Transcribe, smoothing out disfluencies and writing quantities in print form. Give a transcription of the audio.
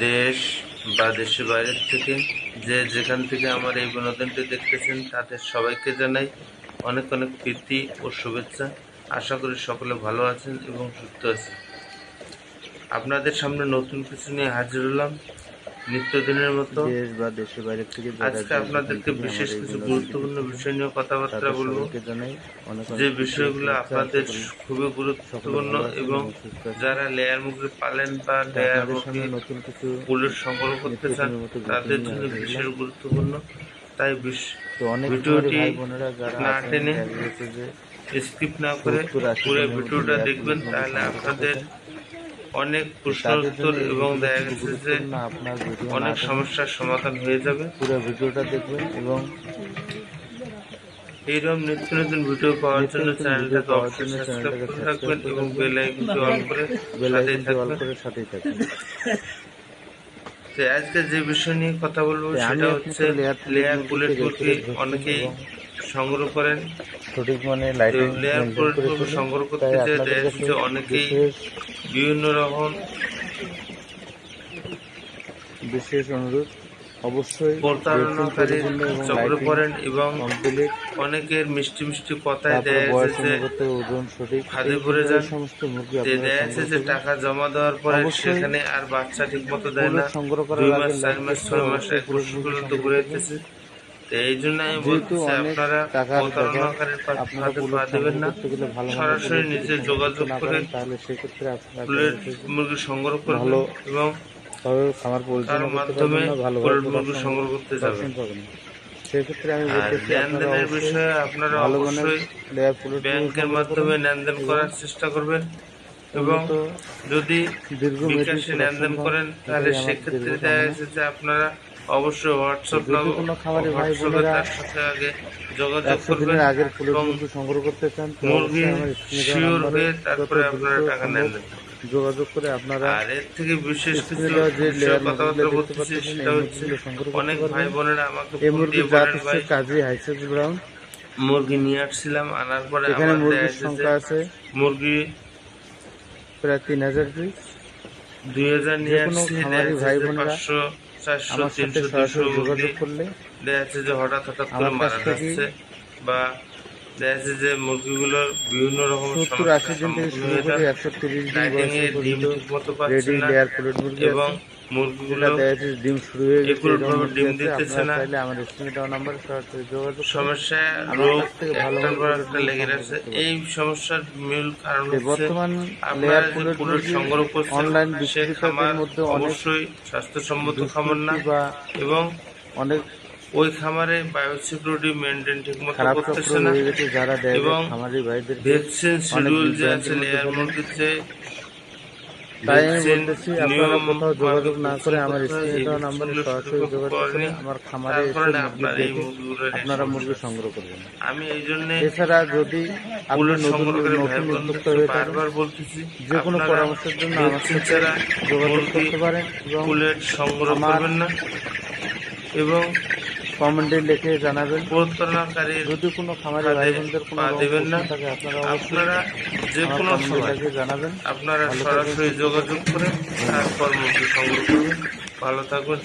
দেশ বা দেশের বাইরের থেকে যে যেখান থেকে আমার এই বিনোদনটি দেখতেছেন তাদের সবাইকে জানাই অনেক অনেক প্রীতি ও শুভেচ্ছা। আশা করি সকলে ভালো আছেন এবং সুস্থ আছেন। আপনাদের সামনে নতুন কিছু নিয়ে হাজির হলাম নিত্যদিনের মতো। দেশ বা দেশের বাইরে থেকে আজকে আপনাদেরকে বিশেষ কিছু গুরুত্বপূর্ণ বিষয় নিয়ে কথাবার্তা বলবো, যে বিষয়গুলো আপনাদের খুবই গুরুত্বপূর্ণ এবং যারা লেয়ার মুরগি পালেন বা লেয়ার মুরগি পুলের সংগ্রহ করতে চান তাদের জন্য বিশেষ গুরুত্বপূর্ণ। তাই ভিডিওটি না টেনে স্কিপ না করে পুরো ভিডিওটা দেখবেন, তাহলে আপনাদের অনেক প্রশ্ন উত্তর এবং দেখা গেছে যে অনেক সমস্যার সমাধান হয়ে যাবে। পুরো ভিডিওটা দেখবেন এবং এইরকম নিত্য নতুন ভিডিও পাওয়ার জন্য চ্যানেলটাকে অবশ্যই সাবস্ক্রাইব করে রাখবেন এবং বেল আইকনটি অন করে সাথেই থাকবেন। তো আজকে যে বিষয় নিয়ে কথা বলবো সেটা হচ্ছে লেয়ার পুলেট মুরগি অনেকেই সংগ্রহ করেন। সঠিক মানে লেয়ার পুলেট মুরগি সংগ্রহ করতে যে অনেকেই বিভিন্ন রকম বিশেষ অনুরোধ অবশ্যই প্রতারণাকারীর চক্রে পড়েন এবং অনেকের মিষ্টি মিষ্টি কথায় দেয়া যাচ্ছে ফাঁদে পড়ে যান। দেয়া যাচ্ছে যে টাকা জমা দেওয়ার পরে সেখানে আর বাচ্চা ঠিক মতো দেয় না, 2 মাস 4 মাস 6 মাস 1 বছর পর্যন্ত ঘুরে যেতেছে। এই জন্য আমি বলতেছি আপনারা প্রতারণাকারীর ফাঁদে পা দেবেন না, সরাসরি নিজে যোগাযোগ করে পুলেট মুরগি সংগ্রহ করবেন এবং তার মাধ্যমে পুলেট মুরগি সংগ্রহ করতে যাবেন। সেক্ষেত্রে আমি লেনদেনের বিষয়ে আপনারা অবশ্যই ব্যাংকের মাধ্যমে লেনদেন করার চেষ্টা করবেন এবং যদি বিকাশে লেনদেন করেন তাহলে সেক্ষেত্রে দেখা গেছে যে আপনারা অবশ্যই হোয়াটসঅ্যাপে তার সাথে আগে যোগাযোগ করবেন এবং মুরগি শিওর হয়ে তারপরে আপনারা টাকা নেবেন। যোগাযোগ করে আপনারা আর এর থেকে বিশেষ কিছু কথাবার্তা বলতেছি, সেটা হচ্ছে অনেক ভাই বোনেরা আমাকে মুরগি নিয়ে আসছিলাম, আনার পরে এখানে মুরগির সংখ্যা আছে মুরগি প্রায় 3000 পিস। 2000 নিয়ে আসছি, ভাই বোনেরা 500 400 300 200 যোগাযোগ করলে দেখা যাচ্ছে যে হঠাৎ করে মারা যাচ্ছে বা দেখা যাচ্ছে যে মুরগিগুলোর বিভিন্ন রকম 70-80 দিন থেকে শুরু করে 130 দিন বয়সে ডিম ঠিক মতো পাচ্ছে না এবং মুরগিগুলো ডিম শুরু হয়ে গেছে, ডিম দিতেছে না। আমার স্ক্রিনে দেওয়া নম্বরে সরাসরি যোগাযোগ সমস্যা রোগ একটার পর একটা লেগে আছে। এই সমস্যার মূল কারণ হচ্ছে বর্তমান আপনারা যে পুলেট সংগ্রহ করছেন অনলাইন সে খামার অবশ্যই স্বাস্থ্যসম্মত খামার না এবং অনেক ওই খামারে বায়োসিকিউরিটি মেনটেন ঠিক মতো করতেছে না এবং ভ্যাকসিন শিডিউল যে আছে লেয়ার মুরগিতে তাই আমি বলতেছি আপনারা কোথাও যোগাযোগ না করে আমার স্ক্রিনে দেওয়া নম্বরে সরাসরি যোগাযোগ করে আমার খামারে আপনারা মুরগি সংগ্রহ করবেন। আমি এই জন্য এছাড়া যদি আপনি নতুন উদ্যোক্তা হয়ে থাকেন বলতেছি যে কোনো পরামর্শের জন্য আমার সাথে যোগাযোগ করতে পারেন এবং পুলেট সংগ্রহ করবেন না এবং কমেন্টে লিখে জানাবেন। প্রতারণাকারীর যদি কোনো খামারি ভাই বোনদের কোনো দেবেন না, থাকে আপনারা যে কোনো সময় জানাবেন। আপনারা সরাসরি যোগাযোগ করে তারপর মুরগি সংগ্রহ করবেন। ভালো থাকবেন।